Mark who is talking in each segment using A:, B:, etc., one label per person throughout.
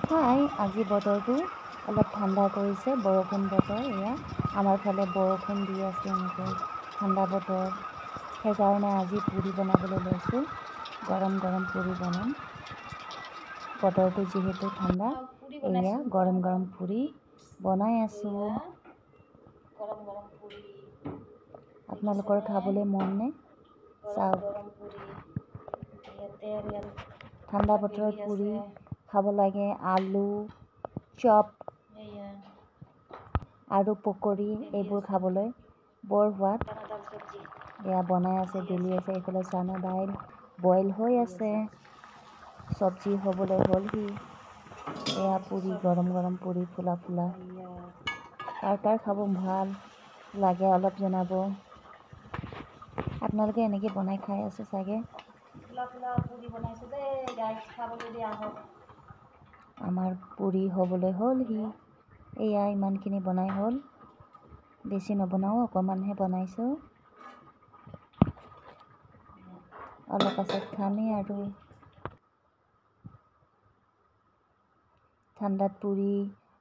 A: হাই, আজি বতৰটো অলপ ঠাণ্ডা কৰিছে, বৰষুণ বতৰ। এয়া আমাৰ ফালে বৰষুণ দি আছে, এনেকৈ ঠাণ্ডা বতৰ। সেইকাৰণে আজি পুৰি বনাবলৈ লৈছোঁ। গৰম গৰম পুৰি বনাম। বতৰটো যিহেতু ঠাণ্ডা, এয়া গৰম গৰম পুৰি বনাই আছোঁ। গৰম গৰম পুৰি আপোনালোকৰ খাবলৈ মন নে? চাওক, ঠাণ্ডা বতৰত পুৰি খাব লাগে। আলু চপ আৰু পকৰি এইবোৰ খাবলৈ বৰ সোৱাদ। এয়া বনাই আছে, বেলি আছে। এইফালে চানা দাইল বইল হৈ আছে, চব্জি হ'বলৈ হ'লহি। এয়া পুৰি, গৰম গৰম পুৰি, ফুলা ফুলা। কাৰ কাৰ খাব ভাল লাগে অলপ জনাব। আপোনালোকে এনেকৈ বনাই খাই আছে চাগে। ফুলা ফুলা পুৰি বনাইছোঁ দেই গাইছ, খাবলৈ দিয়া আহক। আমাৰ পুৰি হ'বলৈ হ'লহি। এয়া ইমানখিনি বনাই হ'ল, বেছি নবনাওঁ, অকণমানহে বনাইছোঁ। অলপ পাছত খামেই আৰু। ঠাণ্ডাত পুৰি,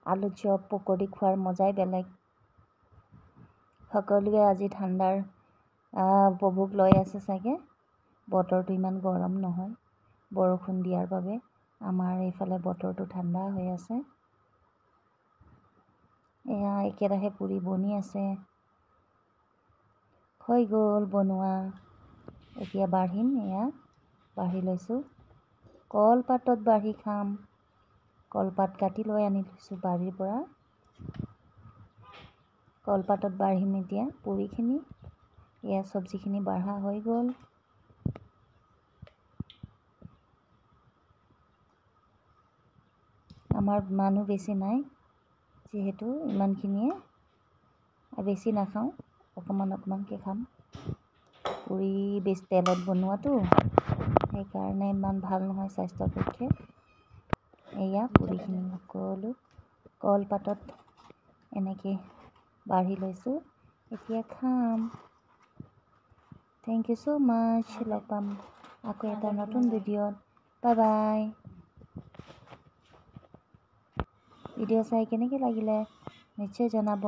A: আলু চপ, পকৰি খোৱাৰ মজাই বেলেগ। সকলোৱে আজি ঠাণ্ডাৰ উপভোগ লৈ আছে চাগে। বতৰটো ইমান গৰম নহয়, বৰষুণ দিয়াৰ বাবে আমাৰ এইফালে বতৰটো ঠাণ্ডা হৈ আছে। এয়া একেৰাহে পুৰি বনি আছে, হৈ গ'ল বনোৱা। এতিয়া বাঢ়িম। এয়া বাঢ়ি লৈছোঁ, কলপাতত বাঢ়ি খাম। কলপাত কাটি লৈ আনি লৈছোঁ বাৰীৰ পৰা। কলপাতত বাঢ়িম এতিয়া পুৰিখিনি। এয়া চব্জিখিনি বাঢ়া হৈ গ'ল। আমাৰ মানুহ বেছি নাই, যিহেতু ইমানখিনিয়ে, বেছি নাখাওঁ, অকণমান অকণমানকৈ খাম। পুৰি বেছি তেলত বনোৱাটো, সেইকাৰণে ইমান ভাল নহয় স্বাস্থ্যৰ পক্ষে। এয়া পুৰিখিনি সকলো কলপাতত এনেকৈ বাঢ়ি লৈছোঁ, এতিয়া খাম। থেংক ইউ ছ' মাছ। লগ পাম আকৌ এটা নতুন ভিডিঅ'ত। Bye bye. ভিডিঅ' চাই কেনেকৈ লাগিলে নিশ্চয় জনাব।